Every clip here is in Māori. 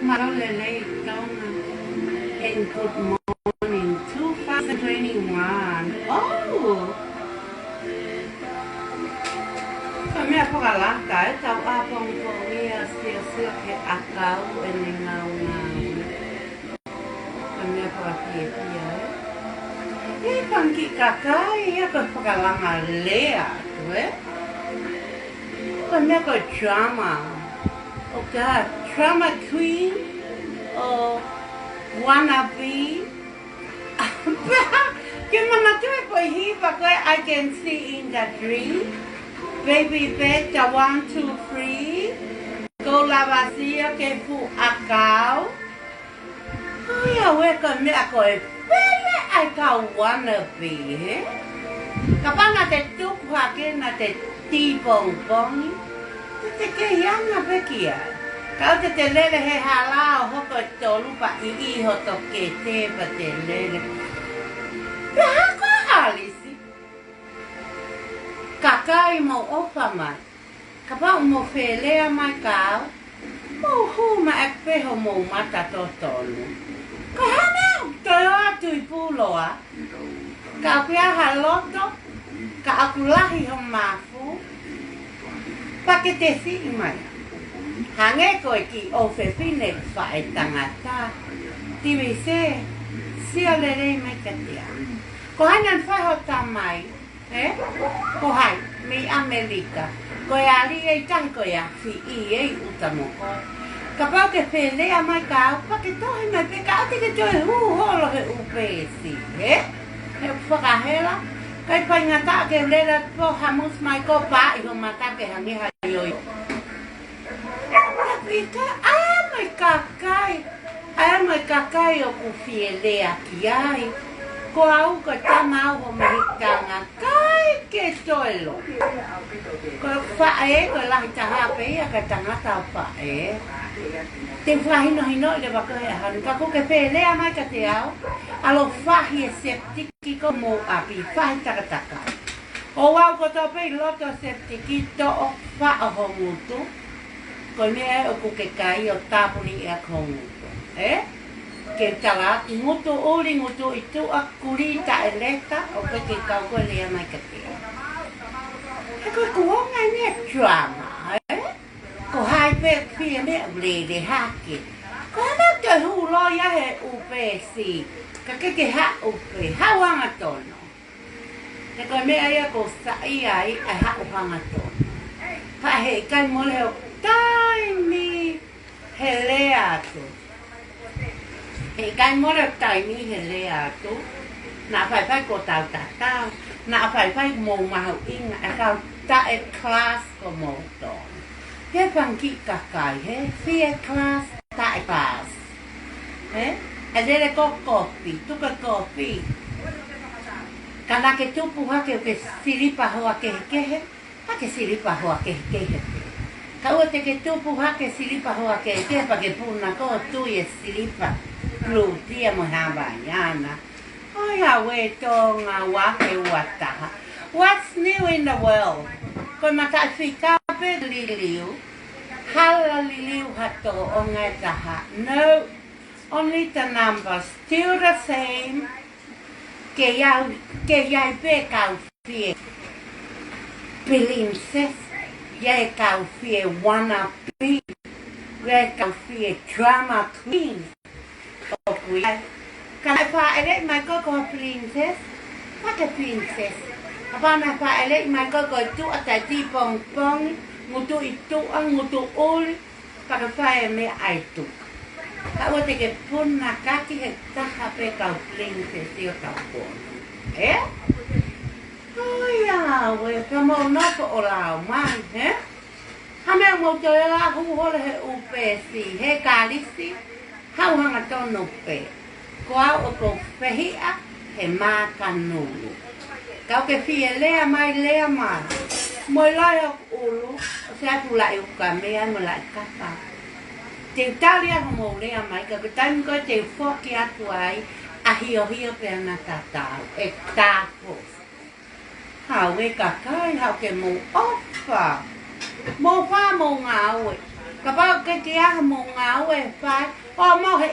Malo lele longa. And good morning, 2021. Oh! Kami ako kalaka, ikaw apong po niya siya kay akaw and ngaw. Kami ako kakiya. Eh, pangki kakay, ako pakalanga lea, eh? Kami ako drama. Oh God, drama queen or wannabe. Yung mga tuwi po hiba ko, I can see in the dream. Baby bet, 1, 2, 3. Go la vacía que fu acao. Ay, awe kami ako pele acao wannabe, eh? Kapag natetuk hakin natitibong bong. Te yang na bekia. Kau te lele he halao hoko tolu pa ii hoto ke te pa te lele. Hako alisi. Kakai mo opa mai. Kapag mo felea mai kau. Mo hu ma ekpeho mo mata totonu. Kahana toyo atui puloa. Kau pia haloto. Ka aku lahi ho mafu. Paketesi mai. Hange ko ki o fefine fa etangata. Tiwise sia lere mai katia. Ko hanan fa hota mai, eh? Ko hai mi Amerika. Ko ali e tan ko ya fi e utamo ko. Kapau ke felea mai ka pa ke to mai pe ka te ke to holo he upesi, eh? He fa ka hela. Kai pai ngata ke lera po hamus mai ko pa i ho mata ke hangi hayo. Pika ai mai kakai o ku fiele aki ai. Ko au ko tama o mehitanga kai ke toilo. Ko fa e ko la taha pe ya ka tanga ta fa e. Te fa hino le ba ko han ka ko ke pele mai ka te au. Alo fa hi septiki ko mo api fa ta. O au ko to pe loto septiki to o fa o mutu. Ko me o ku ke kai o tapuni e konguto. Eh? Ke tala ngutu uli ngutu itu akurita eleta o ke kau ko le mai ka te. Ko ko ngai ne drama, eh? Ko hai pe fi me le haki. Ko na te hu lo ya he upesi. Ka ke ha upe, ha wanga tono. Ne ko me ai ko sa ai ha o hanga tono. Pa he kai mo le taimi heleatu. He kai mo le taimi heleatu. Na fai ko tau. Na fai mo ma inga ka ta e class ko mo to. He pangki kakai he fie class ta e class. Eh? Adele ko kopi, tu ka kopi. Kana ke tupu hake ke siripa hoa ke hake siripa hoa ke Kau te ke tupu hake siripa hoa ke pa ke puna ko tu e siripa. Lu tia mo hawaiana. Ai awe tonga wake wataha. What's new in the world? Ko mata fika pe liliu. Hala liliu hato o ngai taha. No. Only the numbers, still the same. Que ya ve caufie. Princess, ya caufie wannabe. Ya caufie drama queen. Kan pa ele mai ko princess. Pa ke princess. Apa na pa ele mai ko tu atati pong ngutu itu ngutu ul. Pa ke pa me ai tu. Kau te ke pun na kaki he taha pe kau princess yo kau pun. Eh? Oh ya, we kamo no po olau mai, eh? Hame mo to la hu hole he upesi, he kalisi. Hau hanga tono pe. Ko ko fehia he ma kanulu. Kau ke fie lea mai. Mo lai ulu, se atu lai ukamea mo lai kapa. Te talia mo lea mai ka tan ko te foki atu ai a hio pe na tatau e tapo. Hau e ka kai hau ke mo ofa. Mo fa mo ngau. Kapag kaya mo nga fai mo he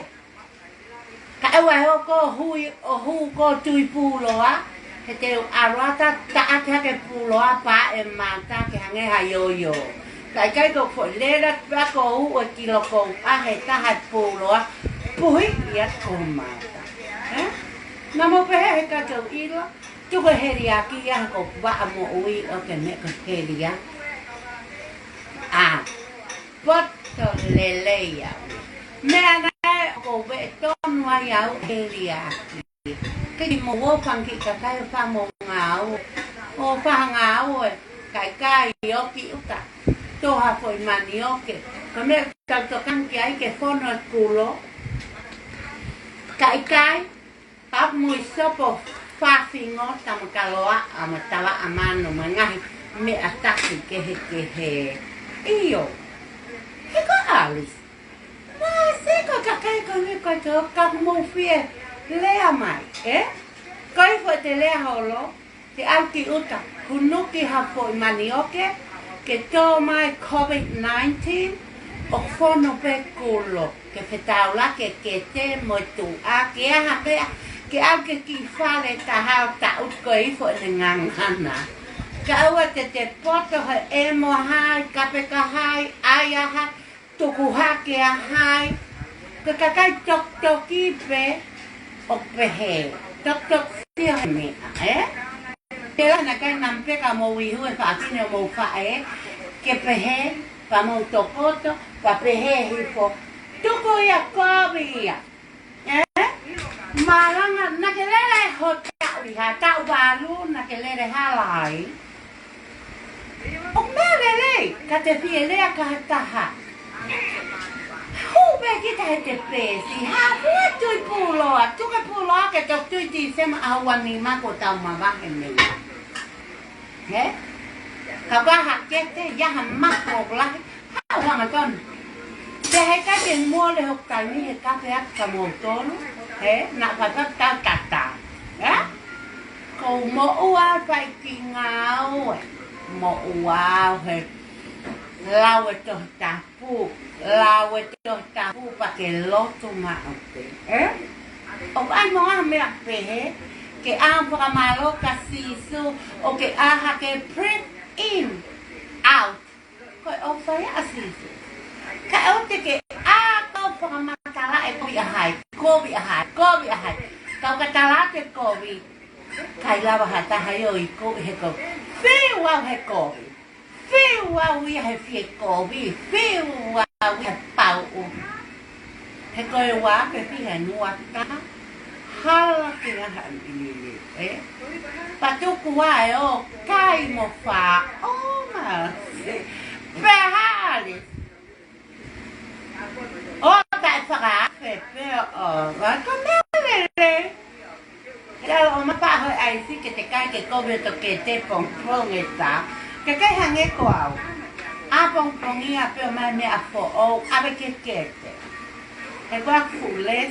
cái quay có hui hu có chui pu lo á cái tiêu ara ta ta cái pu lo á pa em mà ta cái hàng nghe hay yo cái đồ phổi lên đó ba cô hu ở kilo cô hay ta hay pu lo á pu hít yết không mà nó mới phải cái chỗ ý đó chú cái heria kia có ba mo ui ở cái này cái heria bắt đầu lele ya mẹ cô bé con ngoài áo heria cái gì mà vô phăng kỹ cái pha mông áo ô pha áo rồi cái yếu kỹ cả tôi học rồi mà yếu kỹ cái mẹ cho căn cái phone là cù lố cái bắp mùi sop pha phi ngót tao mà cà loa mà tao là mano mà ngay mẹ tắc cái he iyo cái có Alice sẽ có cái chỗ các mô phiền lea mày cái phải để lea hồ lô thì ăn kỹ út cả hun nút đi học vội mà ní ok cái cho mai COVID-19 ở phone nó về cổ lô cái phải tao lá cái chế mới tụ cái ăn cái kỳ pha này ta hao tạo cái phải là ngang hẳn à cái ở cái pot cái em hai KPK2 ai tụ cụ hai kia hai cái chọc kia về ốc về hè chọc tiêu mẹ thế là cái nằm cái cả màu gì hơn phải cái nào màu phải cái về hè và màu chọc cốt và về hè thì có chọc coi có gì mà nó cái này hột cạo thì cạo và luôn là cái này hai lại ông mẹ này cái phía này cái ta Hú bé cái thầy đẹp bể gì ha bữa chui bù lò chú cái bù lò cái chọc chui gì xem áo quần này mà của tao mà bác em mình thếเขาก็หักเจ๊เจ๊ย่าหันมากหกละห้าวันละก่อนจะให้การเป็นมัวเลยหกใจนี่เหตุการณ์แรกสมองโตนเฮ้หนักกว่าก็ตาตัดตาเขาโมว่าไปกินเงาโมว่าเฮ้เราจะจับผู้เราจะจับผู้ปากเกลอตุมาông anh nói mẹ về cái ao và mà lo cái sisu ok ha cái print in out coi ông phải sisu cái ông thì cái có và mà ta lại bị hại cô bị hại tao cái ta lại cái cô bị cái là bà ta hay rồi cô hay cô phi vào hay cô phi vào vì hay phi cô bị phi vào vì bảo hay coi quá cái phi hay nuốt cá hal cái hàng gì bà chú của ai ô cái một phà ô mà về ha đi ô tại phà về và có mấy này cái ông má bà hơi ai xí cái cô về tập cái phong phong người ta cái hàng ấy quào phong phong như là mà mẹ phô ô cái qua phủ lết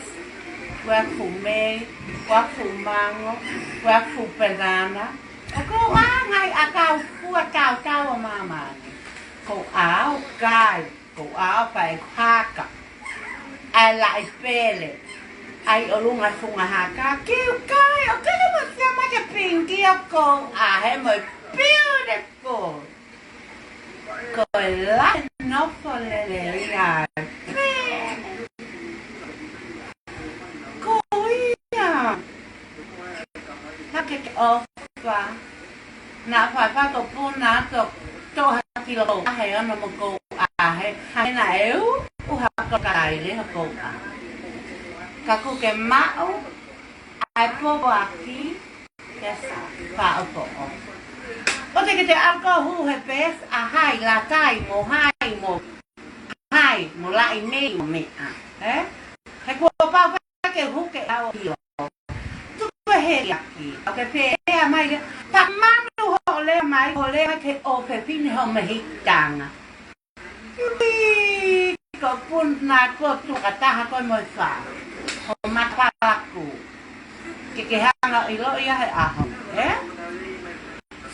qua phủ mê qua phủ mang qua phủ banana có quá ngay cao cua mà cổ áo cài cổ áo phải pha cả ai lại phê lệ ai ở luôn là phùng hà ca kêu cài ở cái mà xem mấy cái pin kia cô hay mới beautiful cười lại nó còn lệ là cái và nãy phải pha tổ buôn nãy cho 2 kg hay là một củ hay này yếu học cái đấy học củ các cô cái máu ai po vào kí cái vào bộ có thể cái ăn có hu hay bé hai là cái một lại mê một mẹ đấy hay cô bao cái hút cái ao hiểu cái cái phê mai đấy tạm mang đồ họ lên máy cái ô phê pin họ mà hít chàng có phun na có tụ cả ta có mồi phả họ mặc qua cụ cái hàng là ý hay hông đấy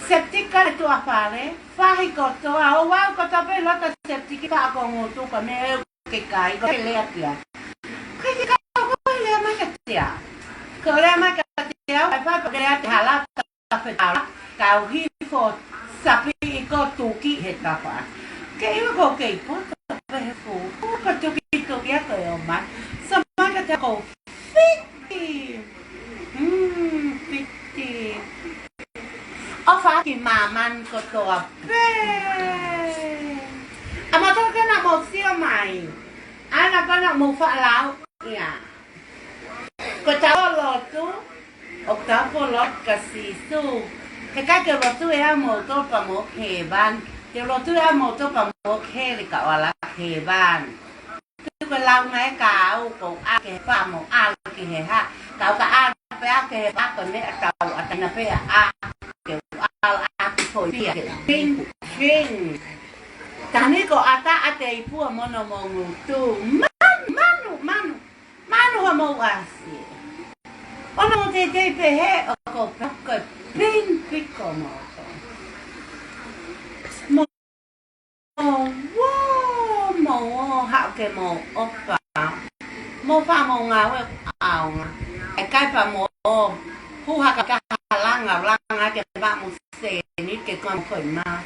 septic cái tua phá đấy phá hay có tua ô wow có tua bên nó có xếp chỉ cái phá con ngủ tu có mẹ cái có cái lẹ kìa cái có lẹ mà cái kìa cái lẹ mà cái kìa phải phá cái lẹ thả la phải thả la cào hi phô sắp đi có tu kỹ hết cả phá cái có cái có về phô có tu kỹ tu kỹ cái ông mà sao mà cái có fit fit phá thì mà man cóตัวmà thôi cái nào một siêu mày ai là cái nào một phá láo nha có cháu lọt chú ông cháu có lọt cái xì su cái lọt chú em một tô cả một hề ban cái lọt chú em một tô cả một hề thì cậu là hề ban chú cái lau mấy cậu cũng ăn cái phá một ăn cái hề ha cậu cả ăn phải ăn cái hề bác còn mẹ cậu ở đây là phải ăn Fin. Tani ko ata ate ipu mono mongu tu. Manu mo asi. Ono te pehe o ko pin pico mo. Mo ha ke mo opa. Mo fa mo nga we ao nga. Ai kai fa mo hu ha ka lang ke ba mo se ni ke kon khoi ma.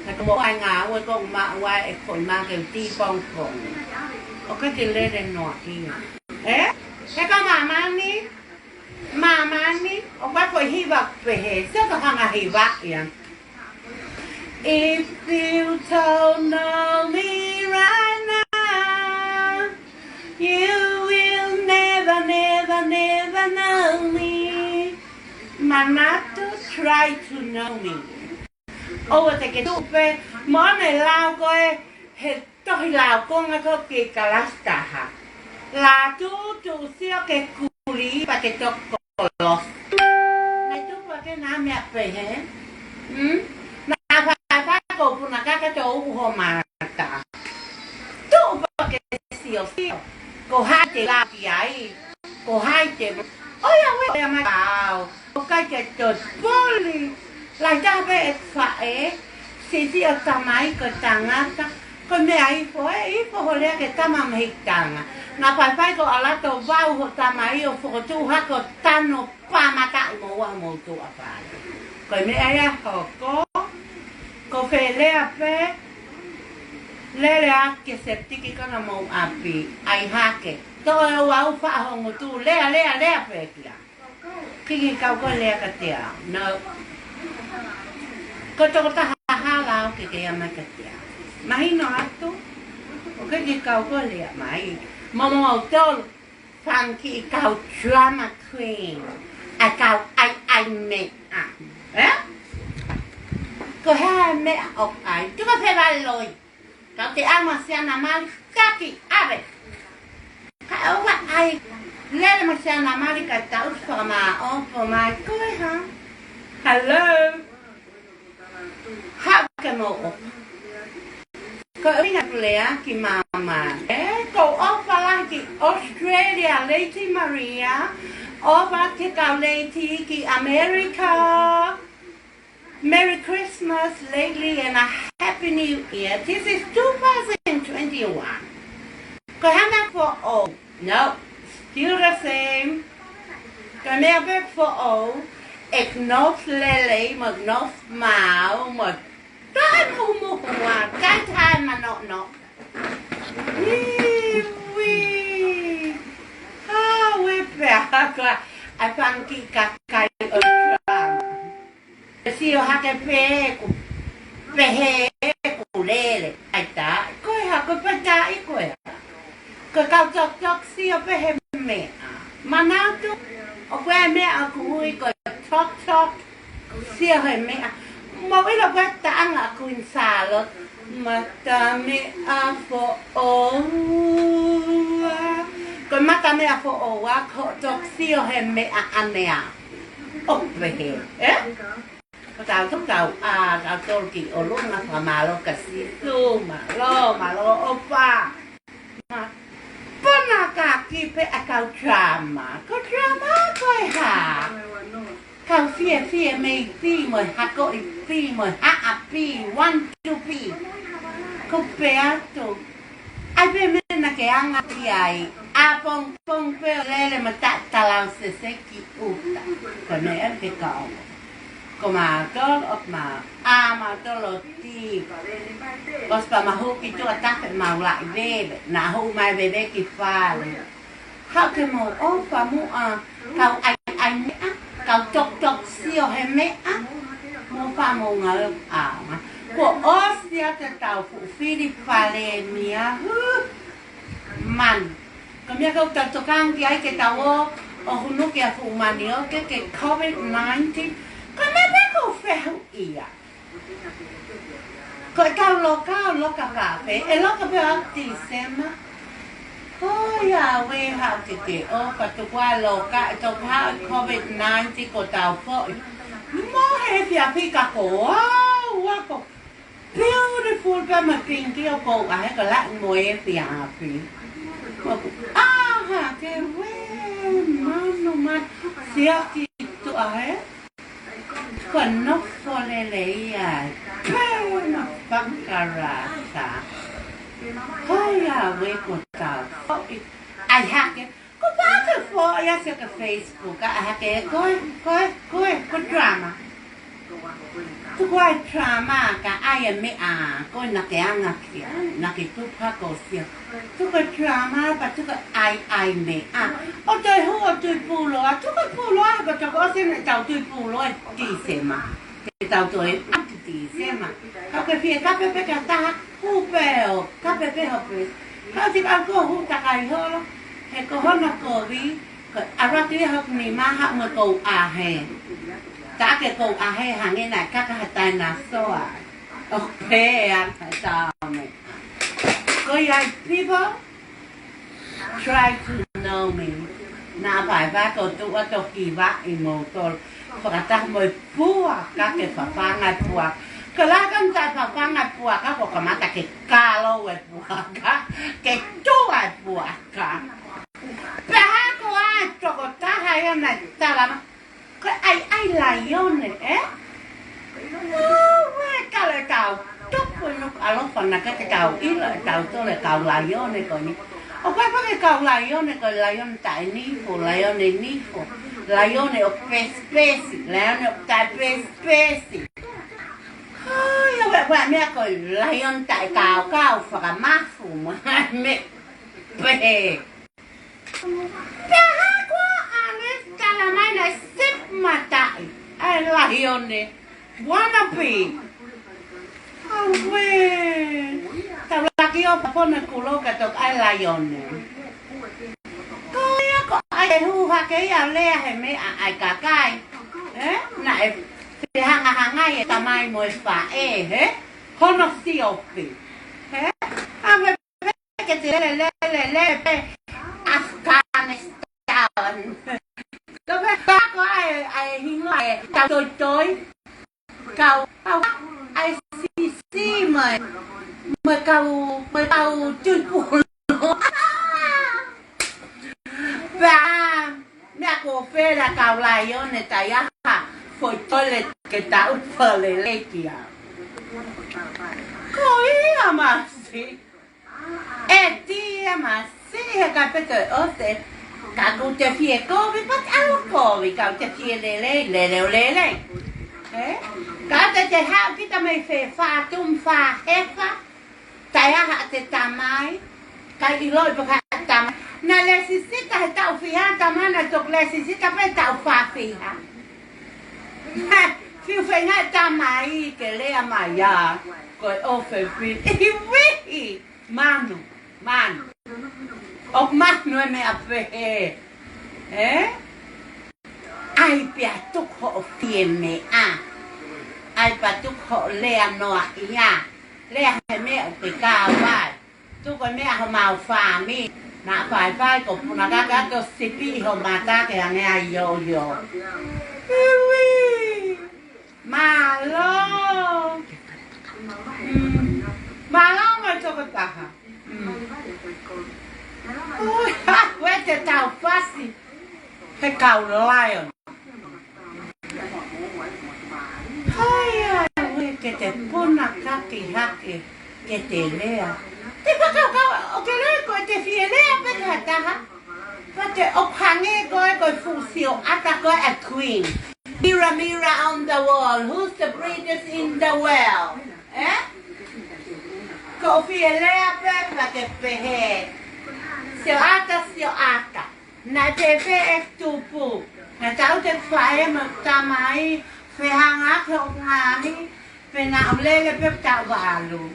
Là có một ai ngáo với con mà ngoài khối mà cái ti phong khổng ở cái gì lên đến nọ thì ế cái con mà ní ở bắt phải hy vọng về hệ rất là hàng hy vọng vậy if you don't know me right now you will never know me mà not to try to know me thì cái tụ về món này lao coi hết tôi lao con cái thôi cái calasta ha là chú siêu cái cù lý và cái chọc cỏ này chú và cái nam nhạc về hết là phải cổ phụ là cái chỗ hồ mà cả chú và cái siêu cổ hai chị làm gì ấy cổ hai chị ôi ơi mà bảo cái chợt vô lý lại ra về phải xí ở tầm ấy cái tầng á con mẹ ấy phải hồi lẽ cái tầm mà hết tầng á nó phải có là tổ vào hồi tầm ấy ở phố chú hát có tan nó qua mà tại một tụ phải cái mẹ ấy họ có phải lẽ cái xếp cái con mông api ai hát cái tôi vào phá hồng một tụ lẽ về kìa khi câu có lẽ cái tiền nó có cho ta ha lao cái mà cái tiền máy nói tu cái gì câu có lẽ máy mà cho phan khi câu drama queen câu ai mẹ có hai mẹ học ai chúng ta phải lại rồi câu thì ăn mà xem là mal các cái ave cái ông ai lên mà xem là mal cái tao for my coi ha hello học cái mộ có ý là lẽ cái mà cậu ốp vào cái Australia Lady Maria ốp vào cái cậu Lady cái America Merry Christmas lately and a Happy New Year. This is 2021. Có hát nhạc for all? No, still the same. Có mẹ biết for all. Ek nốt lele một nốt màu một cái mù hòa cái thai mà nọ we vẻ coi ai phăng cái ở trong siêu hát cái phê của về hè của lele ai ta coi hát cái bắt trái coi cái cao chọc siêu về hè mẹ mà nào tu ở quê mẹ ở cuối coi chọc siêu hè mẹ mà bây giờ quét tang là quên xả rồi mà ta mẹ phô ô còn mà ta mẹ phô ô á họ chọc siêu hè mẹ ăn nè ốc về hè tao thúc tao tao tôi kỳ ở lúc nó mà lo cả xí su mà lo opa mà bữa nào cả kỳ phải có drama coi hả Kau fia me pi mo hako I pi mo ha pi 1 2 pi. Ko peato. Ai pe mena ke anga ti ai. A pong pe lele mata talau se ki uta. Ko ne en ke kau. Ko ma tol op ma. A ma tolo ti. Kos pa ma hu ki tu atak ma la bebe. Na hu mai bebe ki fa. How ke mo o pa mu a kau ai me a kau tok sio he me a. Mo pa mo ngal a ma. Ko osia te tau fu fili fale mia. Man. Ko mia kau ta tokang ki ai ke tau o hunu ke fu mani o ke COVID-19. Ko me pe ko fehu ia. Ko tau loka kape. E loka pe a ti sema. Oh ya we ha ke o pa tu kwa loka to ha COVID-19 ko tau fo. Mo he fia pika ko. Wa ko. Beautiful pa ma pinky o ko ai ko la mo e fia fi. Ah, que bueno, man. Sia ki tu ai. Ko no fole le ya. Bueno, pankarasa. Kaya we ko ta. Ai ha ke. Ko ba ke fo ya se ke Facebook ka ha ke ko drama. Tu ko drama ka ai me a ko na ke anga kia na ke tu pa ko sia. Tu ko drama pa tu ko ai me a. O te ho tu pu lo a tu ko pu lo a ko to ko se na tau tu pu lo ti se ma. Te tau to e ti se ma. Ka ke fie ka pe ka ta hu pe o ka pe ho pe. Ka ti ka ko hu ta kai ho lo. He ko ho na ko vi ko ara ti ho ni ma ha mo ko a he. Ta ke ko a he ha nge na ka ta na so a. Okay, I'm sorry. Go young people, try to know me. Na phải ba ko tu wa to ki wa I mo to. Fa ta mo pua ka ke fa ngai pua. Ka la kan ta fa ngai pua ka ko ka mata ke ka lo we pua ka. Ke tu wa pua ka. Pa ha ko a to ko ta ha ya na ta la ma. Ko ai la yo ne eh? Ka le tao chúc với nó à lúc phần là cái cầu ít là cầu tôi là cầu lại vô này coi như ok cái cầu lại vô này coi lại vô tại ní phụ lại vô này ní phụ lại vô này ở space lại nó tại space như vậy bạn mẹ coi lại vô tại cầu cao phải mát phụ mà mẹ về cha quá anh ấy cha là mai này xếp mà tại ai lại vô này wanna be. Awe, tao lagi apa pun aku lo kata ai lion ni. Kau ya kau ai hu ha ke ya le he me ai kakai. Nai si hang ai ta mai moi fa he. Kono si opi. Awe ke te le pe Afghanistan. Kau pe kau ai hing lai tao choi. Kau ai xí mời cầu chơi phụ và mẹ cô phê là cầu lại vô này tại á phổi tôi là cái táo phở lấy kìa coi mà xí tí mà xí cái bây giờ ở đây cả cô chơi phía cô với bắt ăn cô vì cậu chơi phía lấy cả ta chơi hao cái ta mày phê pha chung pha hết á tại hạ te tamai cái ý lôi bậc hạ tam na lê xí xí ta tàu phi ha tam na chọc lê xí xí ta phải tàu pha phi ha phiêu phê na tamai cái lê mà ya coi ô phê phi iwi manu ok manu em áp phê ai bia tục họ phiền mẹ ai bà tục họ lê nọ ya lê hay mẹ cái cao vai tu con mẹ họ màu phà mi nã phải vai của nó các cái sipi họ mà ta cái hàng này yo malo malo mà cho cái ta ôi quét cái tàu phát gì cái cầu lion que te pone acá que te lea. Te va a que lea, te fielea, porque ophange go fusio ataco a queen. Mirror, mirror on the wall, who's the prettiest in the world? Eh? Go fielea, que peje. Sio ata. Na te fe estupu. Na tau te fae ma tamai fe hanga ke ngani fe na lele pe tawalu.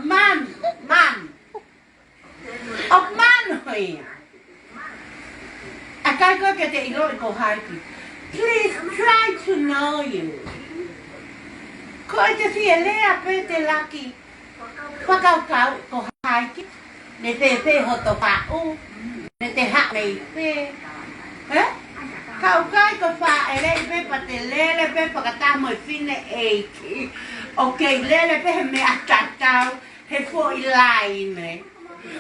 Man. Of man hoy. Akai ko ke te ilo ko haiki. Please try to know you. Ko te fiele a pe te laki. Pakau ko haiki. Ne te hoto pa u. Ne te ha nei pe. Eh? Kau kai ko fa ele pe pa te lele pe pa ka ta mo fine e. Okay, lele pe me atatau he foi line.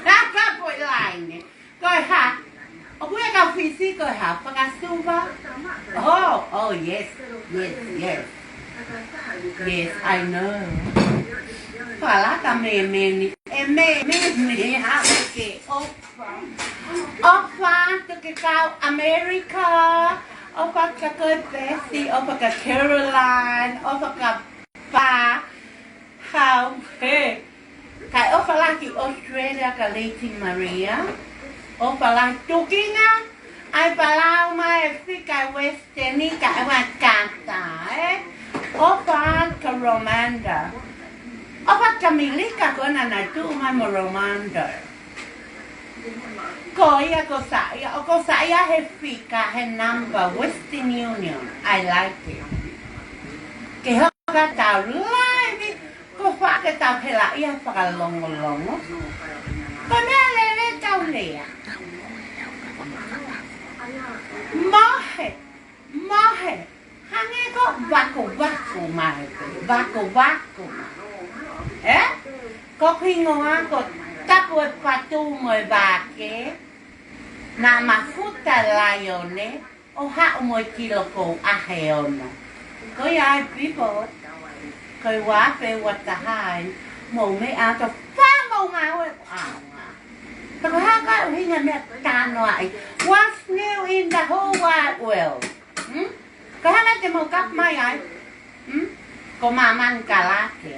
Ka foi line. Ko ha. O pue ka fisi ko ha pa ka suba. Oh yes. Yes, I know. Fala ka me ha ke ofa to ka America. Ofa ka Bessie, ofa ka Caroline, ofa ka pa how hey. Kai ofa la ki Australia ka Lady Maria. Ofa la tukina. Ai palau mai Africa Western ni ka wa kanta Ofa ka Romanda. Ofa ka Milika ko na tu mai mo Romanda. Koya ko saya he fika he number Western Union. I like it. Ke ho ka tau live ko fa ka tau hela ia fa ka longo. Ko me le tau le. Mohe. Hange ko vaku mai. Vaku. Eh? Ko hingoa ko tapu patu mo vake. Na mafuta lione. O ha mo kilo ko aheono. Ko ya people. Ko wa pe watahai. Mo me ato fa mo ngawe. But how got he what's new in the whole wide world? Có hát cho một cấp mai ấy. Có mà man cả lá kìa.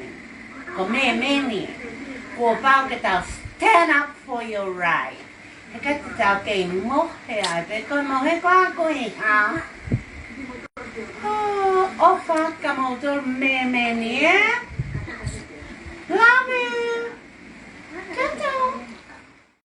Có mẹ nè. Của bao cái tàu stand up for your right. Cái tàu kì mốt thì ai bé coi màu hết quá cô hì hả? Ô phát cả màu cho mẹ nè. Love you.